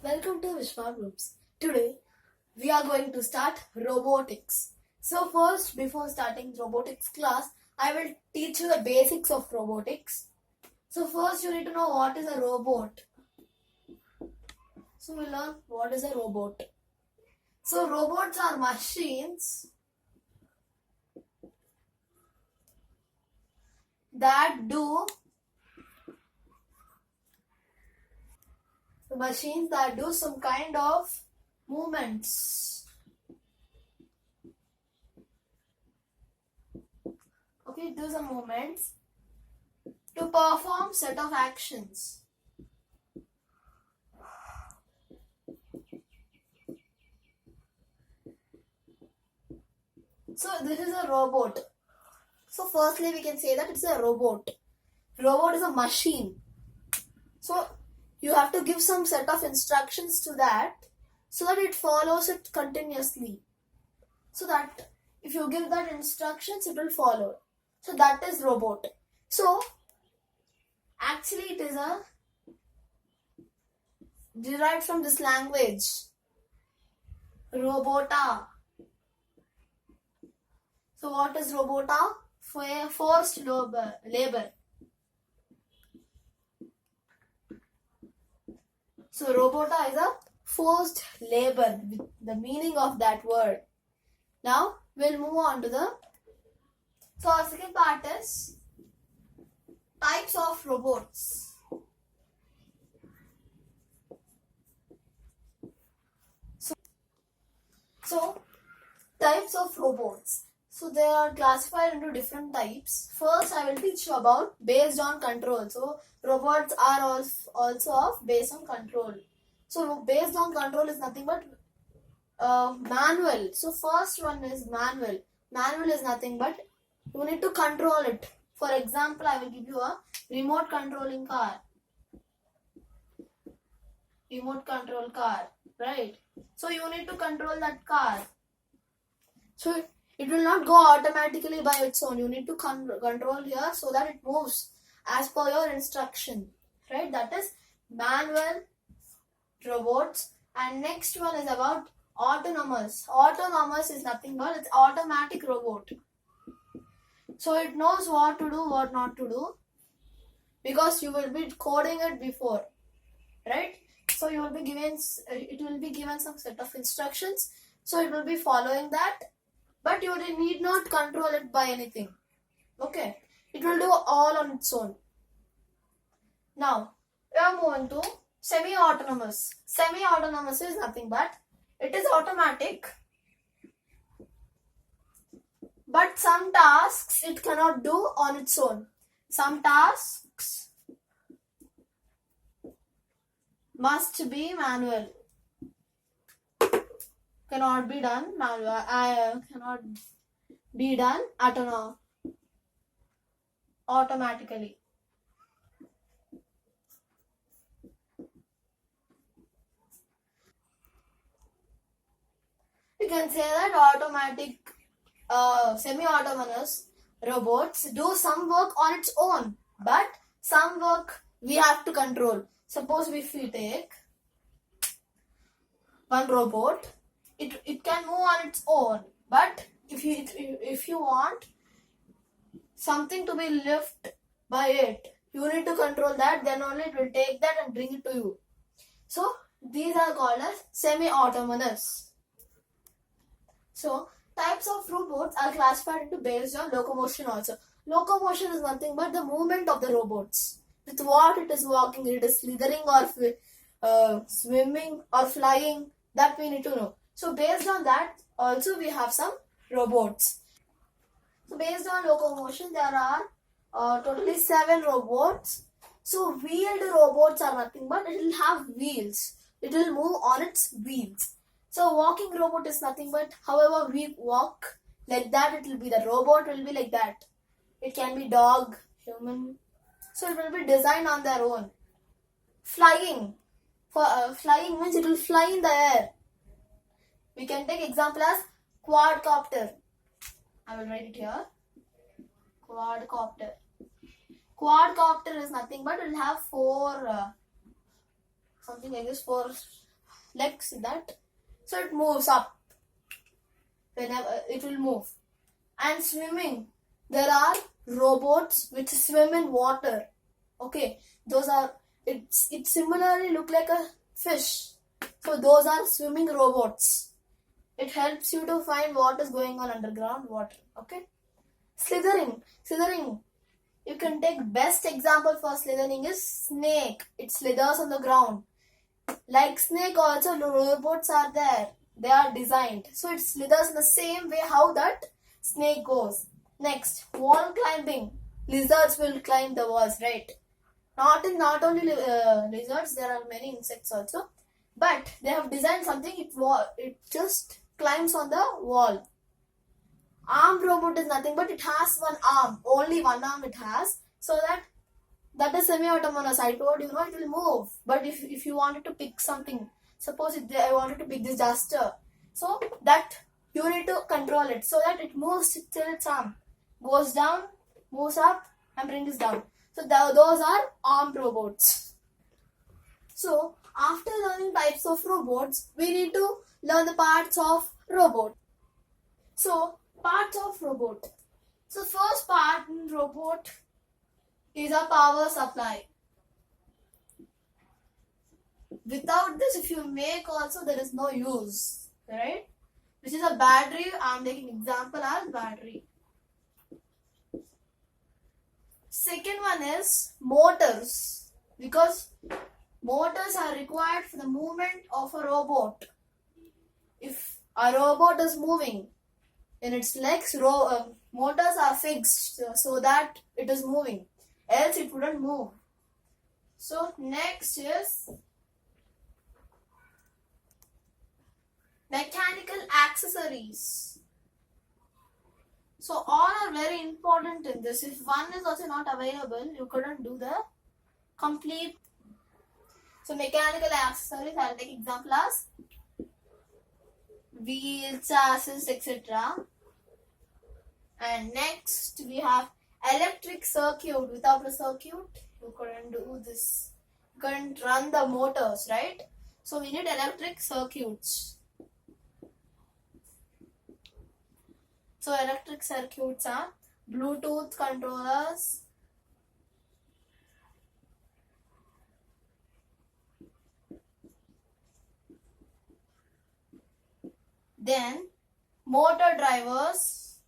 Welcome to Vishwablooms. Today we are going to start robotics. So first, before starting robotics class, I will teach you the basics of robotics. So first you need to know what is a robot. So we'll learn what is a robot. So robots are machines that do some kind of movements. Okay, do some movements to perform set of actions. So this is a robot. So firstly we can say that it's a robot. Robot is a machine. So you have to give some set of instructions to that so that it follows it continuously. So that if you give that instructions, it will follow. So that is robot. So actually it is a derived from this language. Robota. So what is robota? Forced labor. So robota is a forced labor, the meaning of that word. Now we'll move on to so our second part is types of robots. So types of robots. So they are classified into different types. First, I will teach you about based on control. So robots are also based on control. So based on control is nothing but manual. So first one is manual. Manual is nothing but you need to control it. For example, I will give you a remote controlling car. Remote control car, right? So you need to control that car. So it will not go automatically by its own. You need to control here so that it moves as per your instruction, right? That is manual robots. And next one is about autonomous. Autonomous is nothing but it's automatic robot. So it knows what to do, what not to do, because you will be coding it before, right? So you will be given, it will be given some set of instructions. So it will be following that, but you need not control it by anything. Okay, it will do all on its own. Now we are moving to semi-autonomous. Semi-autonomous is nothing but it is automatic, but some tasks it cannot do on its own. Some tasks must be manual. Cannot be done manual. Cannot be done automatically. You can say that automatic semi-autonomous robots do some work on its own, but some work we have to control. Suppose if we take one robot, it can move on its own, but if you want something to be lifted by it, you need to control that, then only it will take that and bring it to you. So these are called as semi-autonomous. So types of robots are classified into based on locomotion also. Locomotion is nothing but the movement of the robots. With what it is walking, it is slithering or swimming or flying, that we need to know. So based on that also we have some robots. So based on locomotion there are totally 7 robots. So wheeled robots are nothing but it will have wheels. It will move on its wheels. So walking robot is nothing but however we walk like that, it will be the robot will be like that. It can be dog, human. So it will be designed on their own. Flying. For flying means it will fly in the air. We can take example as quadcopter. I will write it here. Quadcopter. Quadcopter is nothing but it will have 4 something like this, 4 legs that, so it moves up whenever it will move. And swimming, there are robots which swim in water. Okay, those are, it similarly look like a fish. So those are swimming robots. It helps you to find what is going on underground water. Okay. Slithering. You can take best example for slithering is snake. It slithers on the ground. Like snake also, the robots are there. They are designed. So it slithers in the same way how that snake goes. Next, wall climbing. Lizards will climb the walls, right? Not only lizards, there are many insects also. But they have designed something, it just climbs on the wall. Armed robot is nothing but it has one arm. Only one arm it has. So that is semi-autonomous. I told you, it will move. But if you wanted to pick something, suppose I wanted to pick this duster. So that you need to control it so that it moves till its arm. Goes down, moves up and brings down. So those are armed robots. So after learning types of robots, we need to learn the parts of robot. So parts of robot. So first part in robot is a power supply. Without this, if you make also, there is no use, right? Which is a battery. I am taking example as battery. Second one is motors, because motors are required for the movement of a robot. If a robot is moving in its legs, motors are fixed so that it is moving, else it wouldn't move. So next is mechanical accessories. So all are very important in this. If one is also not available, you couldn't do the complete. So mechanical accessories, I'll take example as wheel, chassis, etc. And next we have electric circuit. Without a circuit, you couldn't do this. You couldn't run the motors, right? So we need electric circuits. So electric circuits are Bluetooth controllers, then motor drivers,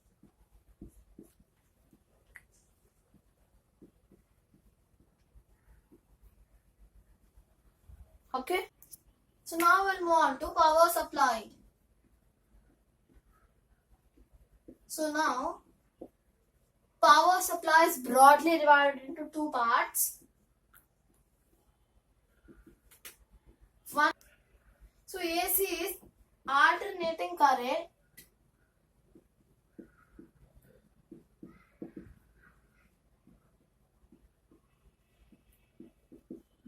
okay. So now we'll move on to power supply. So now power supply is broadly divided into two parts. One, so AC is alternating current.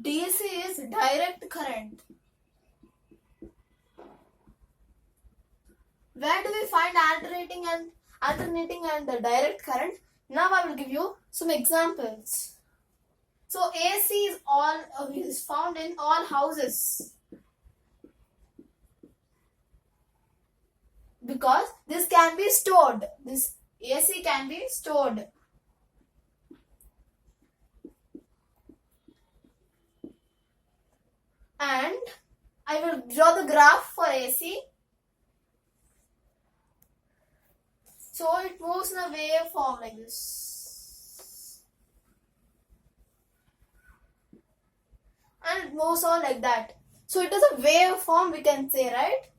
DC is direct current. Where do we find alternating and the direct current? Now I will give you some examples. So AC is found in all houses, because this can be stored. This AC can be stored. And I will draw the graph for AC. So it moves in a waveform like this. And it moves on like that. So it is a waveform, we can say, right?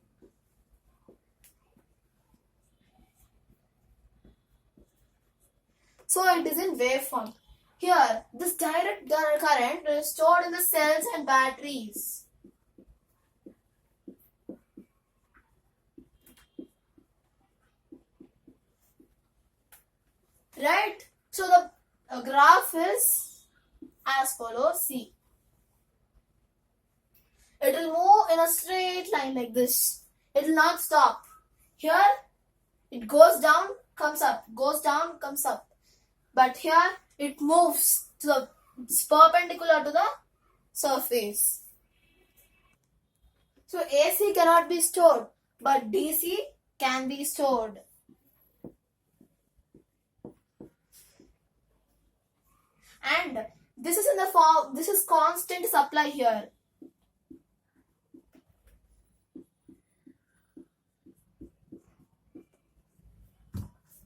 So it is in waveform. Here, this direct current is stored in the cells and batteries. Right? So the graph is as follows. See. It will move in a straight line like this. It will not stop. Here, it goes down, comes up, goes down, comes up. But here, it moves it's perpendicular to the surface. So AC cannot be stored, but DC can be stored. And this is in the form, this is constant supply here.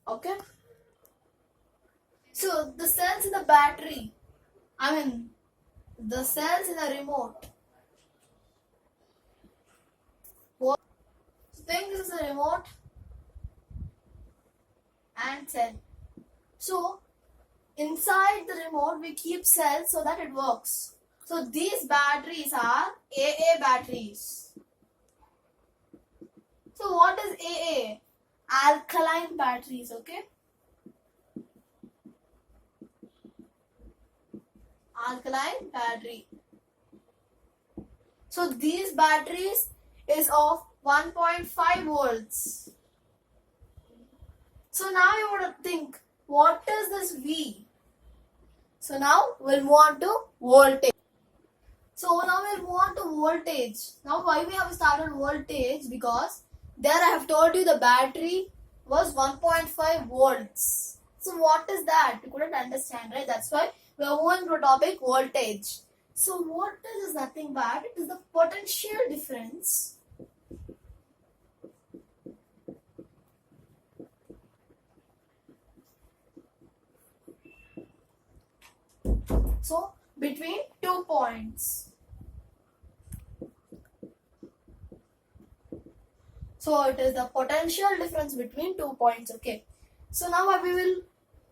Okay. So the cells in the battery, the cells in the remote. Think this is a remote and cell. So inside the remote we keep cells so that it works. So these batteries are AA batteries. So what is AA? Alkaline batteries, okay? Alkaline battery. So these batteries is of 1.5 volts. So now you would think, what is this V? So now we'll move on to voltage. So now we'll move on to voltage. Now why we have started voltage? Because there I have told you the battery was 1.5 volts. So what is that? You couldn't understand, right? That's why we are moving to topic voltage. So voltage is nothing but it is the potential difference between 2 points. So it is the potential difference between 2 points. Okay. So now we will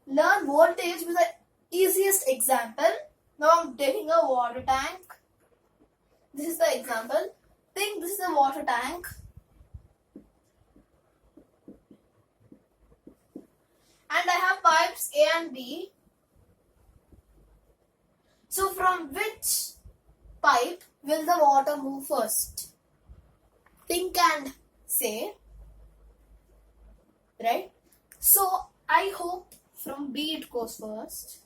learn voltage with the easiest example. Now I'm taking a water tank. This is the example. Think this is a water tank. And I have pipes A and B. So from which pipe will the water move first? Think and say. Right? So I hope from B it goes first.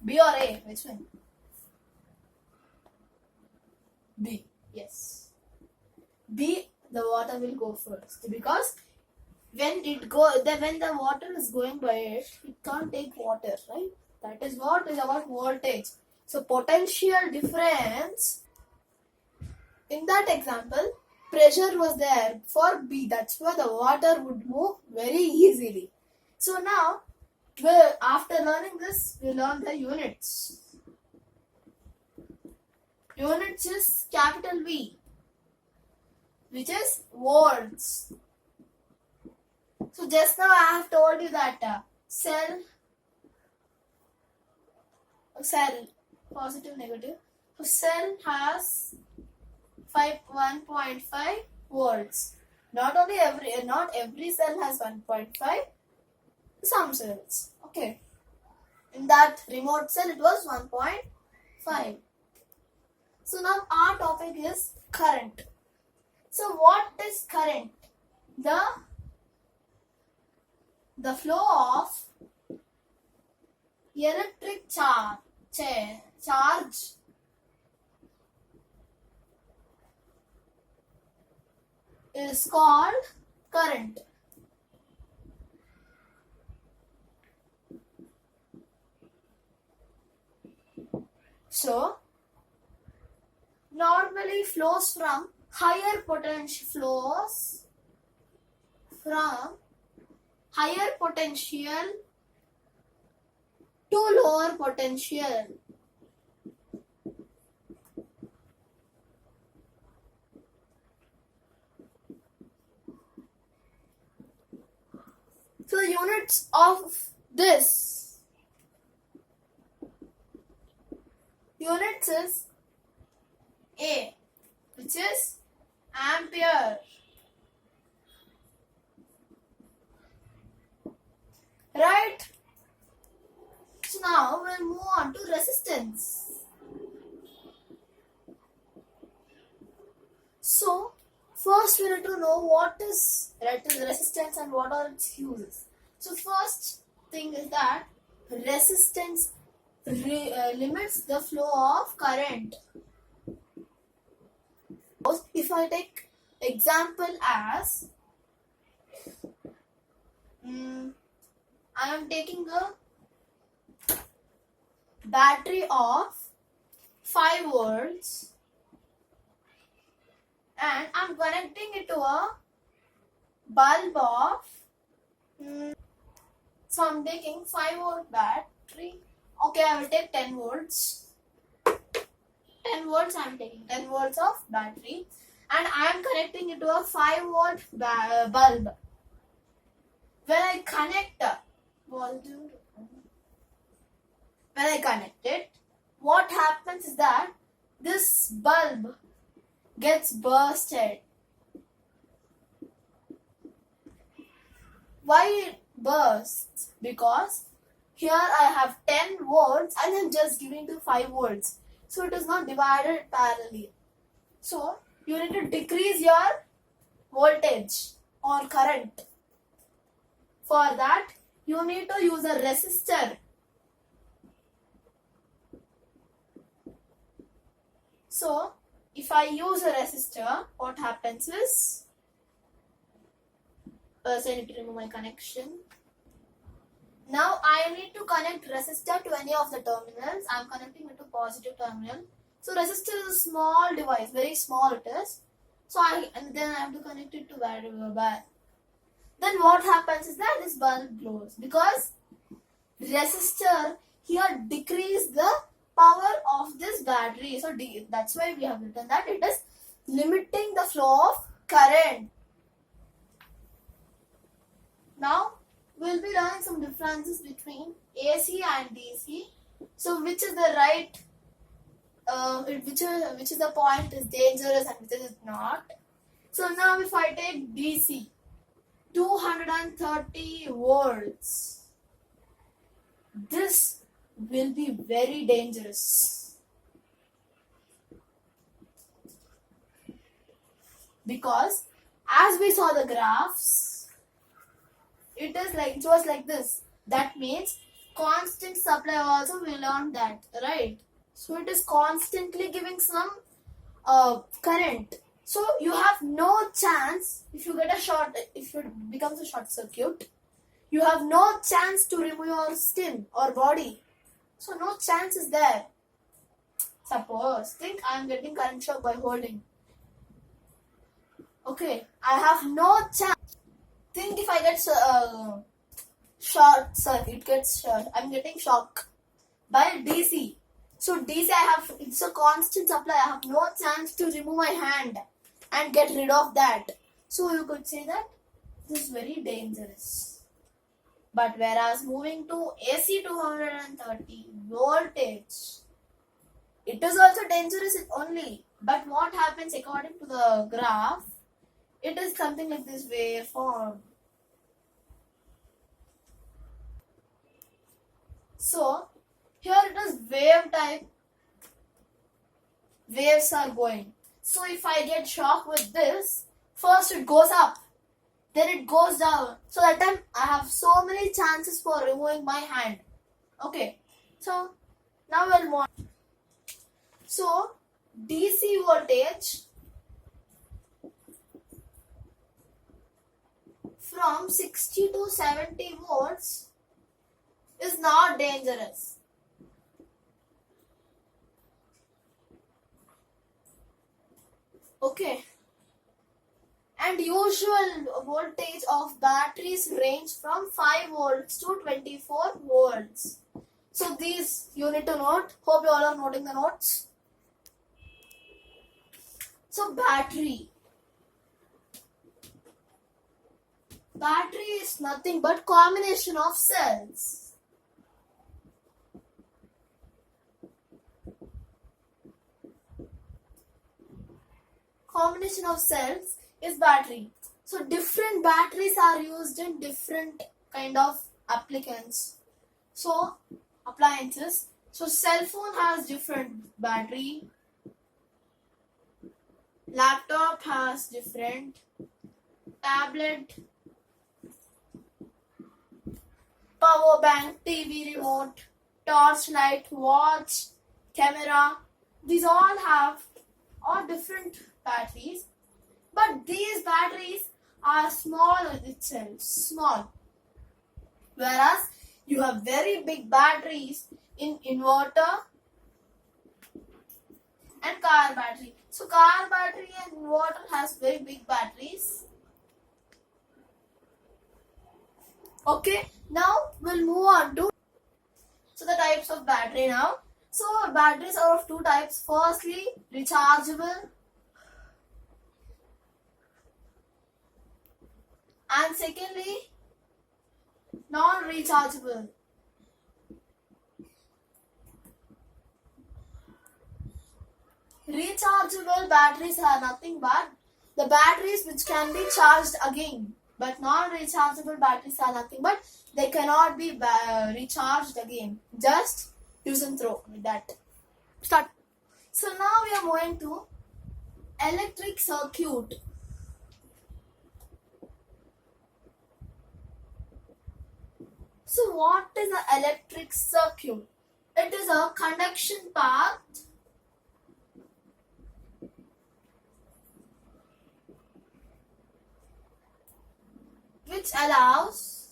B or A? Which one? B. Yes. B, the water will go first because when the water is going by it can't take water, right? That is what is about voltage. So potential difference. In that example, pressure was there for B. That's why the water would move very easily. So now, after learning this, we learn the units. Units is capital V, which is volts. So just now I have told you that cell, positive, negative. So cell has 1.5 volts. Not every cell has 1.5. Some cells. Okay. In that remote cell, it was 1.5. So now our topic is current. So what is current? The flow of electric charge is called current. So normally flows from higher potential to lower potential. So the units of this units is A, which is ampere. Right? So now we'll move on to resistance. So first we need to know what is resistance and what are its uses. So first thing is that resistance limits the flow of current. suppose if I take example as I am taking a battery of 5 volts and I'm connecting it to a bulb of so I'm taking 5 volt battery. Okay, I will take 10 volts. 10 volts I'm taking 10 volts of battery and I am connecting it to a 5 volt bulb. When I connect it, what happens is that this bulb gets bursted. Why it bursts? Because here I have 10 volts and I'm just giving to 5 volts. So it is not divided parallelly. So you need to decrease your voltage or current. For that, you need to use a resistor. So if I use a resistor, what happens is, first I need to remove my connection. Now I need to connect resistor to any of the terminals. I am connecting it to positive terminal. So resistor is a small device, very small it is. So then I have to connect it to bulb. Then what happens is that this bulb glows because resistor here decrease the power of this battery. So that's why we have written that it is limiting the flow of current. Now we'll be learning some differences between AC and DC. So which is the right, which is the point is dangerous and which is not. So now if I take DC, 230 volts, this will be very dangerous because as we saw the graphs, it was like this. That means constant supply also, we learned that, right? So it is constantly giving some current. So you have no chance, if you get a short, if it becomes a short circuit, you have no chance to remove your skin or body. So no chance is there. Suppose, think I am getting current shock by holding. Okay, I have no chance. Think if I get short circuit, I'm getting shock by DC. So DC it's a constant supply. I have no chance to remove my hand and get rid of that. So you could say that this is very dangerous. But whereas moving to AC 230 voltage, it is also dangerous only. But what happens according to the graph, it is something like this waveform. So here it is wave type. Waves are going. So if I get shock with this, first it goes up, then it goes down. So that time I have so many chances for removing my hand. Okay. So now we'll move on. So DC voltage from 60 to 70 volts is not dangerous. Okay. And usual voltage of batteries range from 5 volts to 24 volts. So these you need to note. Hope you all are noting the notes. So battery is nothing but combination of cells. Combination of cells is battery. So different batteries are used in different kind of appliances. So appliances. So cell phone has different battery. Laptop has different. Tablet, power bank, TV remote, torch light, watch, camera. These all have or different batteries, but these batteries are small in itself, small. Whereas you have very big batteries in inverter and car battery. So car battery and inverter has very big batteries. Okay, now we'll move on to the types of battery now. So batteries are of two types. Firstly, rechargeable, and secondly, non-rechargeable. Rechargeable batteries are nothing but the batteries which can be charged again. But non-rechargeable batteries are nothing but they cannot be recharged again. Just use and throw with that. Start. So now we are moving to electric circuit. So what is an electric circuit? It is a conduction path which allows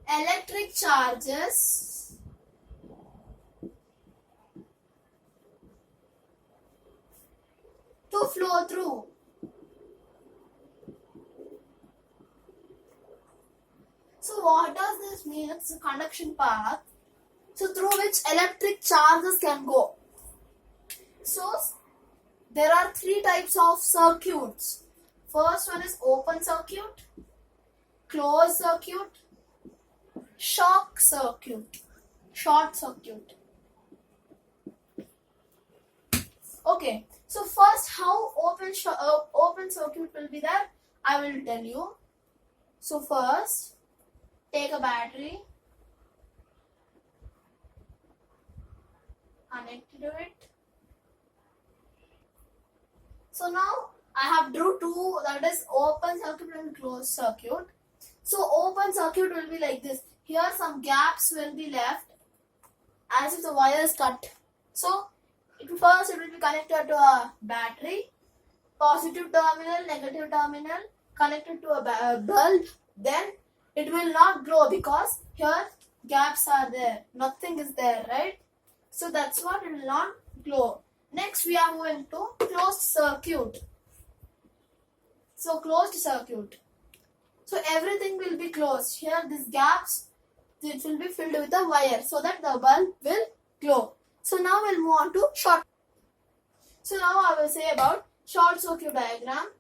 electric charges to flow through. So what does this mean? It's a conduction path, so through which electric charges can go. So there are three types of circuits. First one is open circuit, closed circuit, short circuit. Okay, so first how open circuit will be there, I will tell you. So first, take a battery, connect to it. So now I have drew two, that is open circuit and closed circuit. So open circuit will be like this. Here some gaps will be left as if the wire is cut. So first it will be connected to a battery, positive terminal, negative terminal, connected to a bulb. Then it will not glow because here gaps are there. Nothing is there, right? So that's what it will not glow. Next we are moving to closed circuit. So closed circuit. So everything will be closed. Here these gaps, it will be filled with a wire so that the bulb will glow. So now we'll move on to short. So now I will say about short circuit diagram.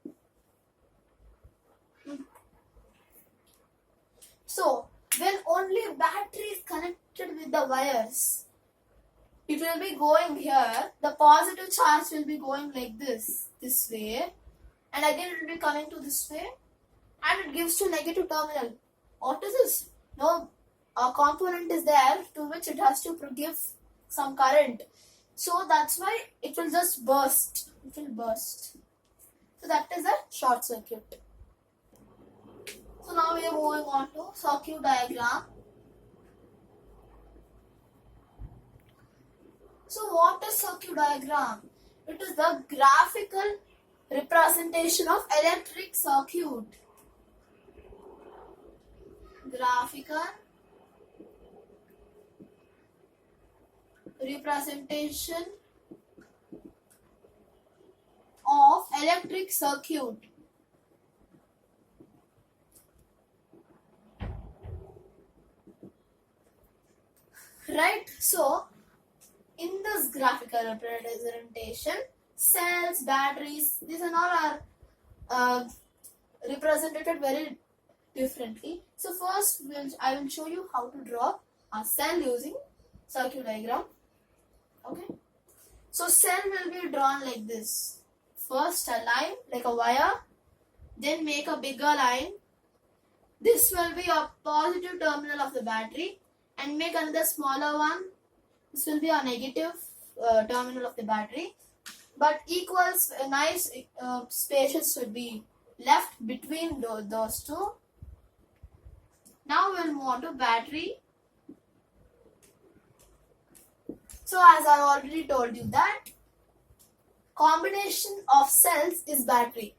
So when only battery is connected with the wires, it will be going here. The positive charge will be going like this way, and again it will be coming to this way, and it gives to negative terminal. What is this? No, a component is there to which it has to give some current. So that's why it will just burst. It will burst. So that is a short circuit. So now we are moving on to circuit diagram. So what is circuit diagram? It is the graphical representation of electric circuit. Graphical representation of electric circuit. Right? So in this graphical representation, cells, batteries, these are all are represented very differently. So first I will show you how to draw a cell using circuit diagram. Okay. So cell will be drawn like this. First a line like a wire, then make a bigger line. This will be a positive terminal of the battery, and make another smaller one. This will be a negative terminal of the battery, but equals nice spaces should be left between those two. Now we'll move on to battery. So as I already told you that combination of cells is battery.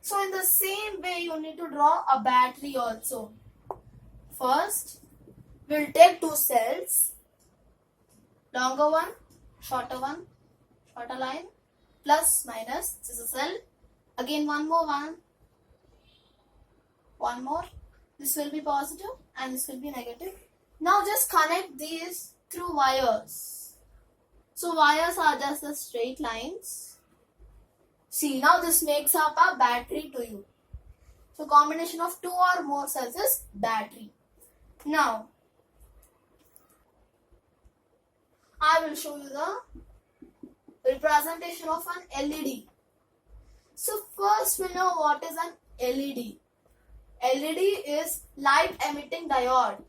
So in the same way you need to draw a battery also. First we'll take two cells, longer one, shorter line, plus minus, this is a cell. Again one more, this will be positive and this will be negative. Now just connect these through wires. So wires are just the straight lines. See, now this makes up a battery to you. So combination of two or more cells is battery. Now I will show you the representation of an LED. So first we know what is an LED. LED is light emitting diode.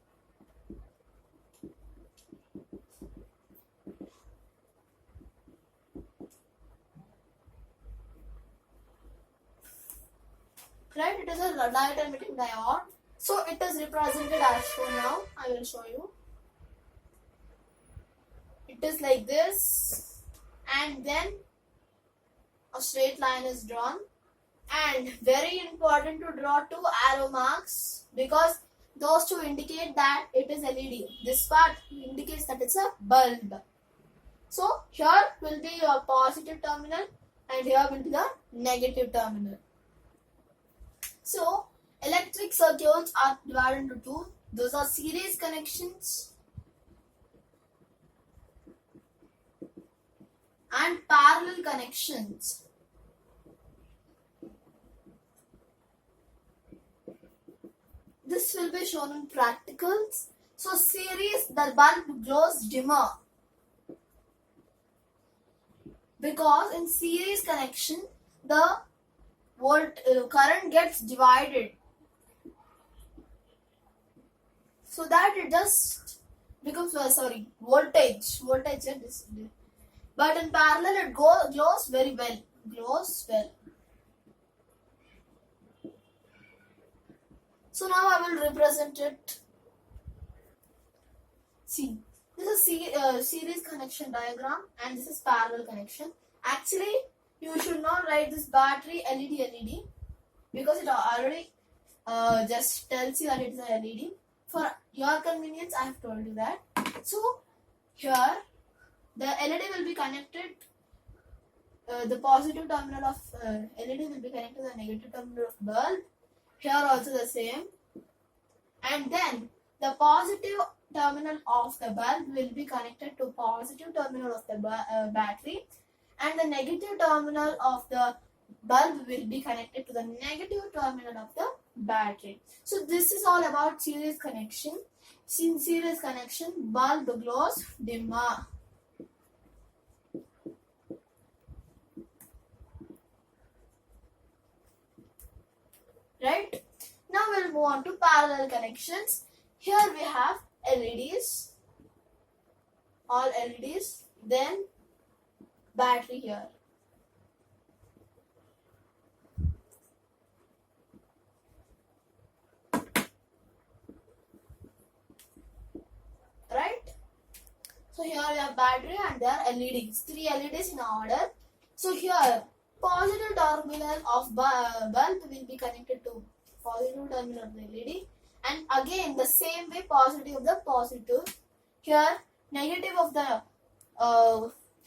Right, it is a light emitting diode. So it is represented as shown now. I will show you. It is like this, and then a straight line is drawn. And very important to draw two arrow marks because those two indicate that it is LED. This part indicates that it's a bulb. So here will be your positive terminal and here will be the negative terminal. So electric circuits are divided into two. Those are series connections and parallel connections. This will be shown in practicals. So series, the bulb glows dimmer because in series connection the current gets divided, so that it just becomes voltage. But in parallel it glows very well. So now I will represent it. See, this is series connection diagram and this is parallel connection. Actually, you should not write this battery LED because it already just tells you that it is a LED. For your convenience, I have told you that. So here the LED will be connected. The positive terminal of LED will be connected to the negative terminal of bulb. Here also the same. And then the positive terminal of the bulb will be connected to positive terminal of the battery, and the negative terminal of the bulb will be connected to the negative terminal of the battery. So this is all about series connection. In series connection, bulb glows dimmer. Right? Now we'll move on to parallel connections. Here we have LEDs, all LEDs, then battery here. Right? So here we have battery and there are LEDs, 3 LEDs in order. So here positive terminal of bulb will be connected to positive terminal of the LED, and again the same way positive of the positive. Here negative of the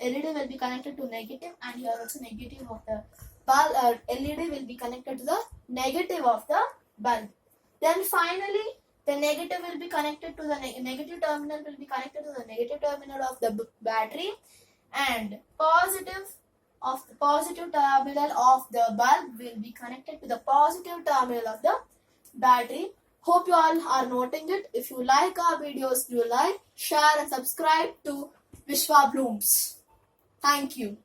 LED will be connected to negative, and here also negative of the bulb LED will be connected to the negative of the bulb. Then finally the negative will be connected to the negative terminal will be connected to the negative terminal of the battery, and positive terminal of the bulb will be connected to the positive terminal of the battery. Hope you all are noting it. If you like our videos, do like, share and subscribe to Vishwablooms. Thank you.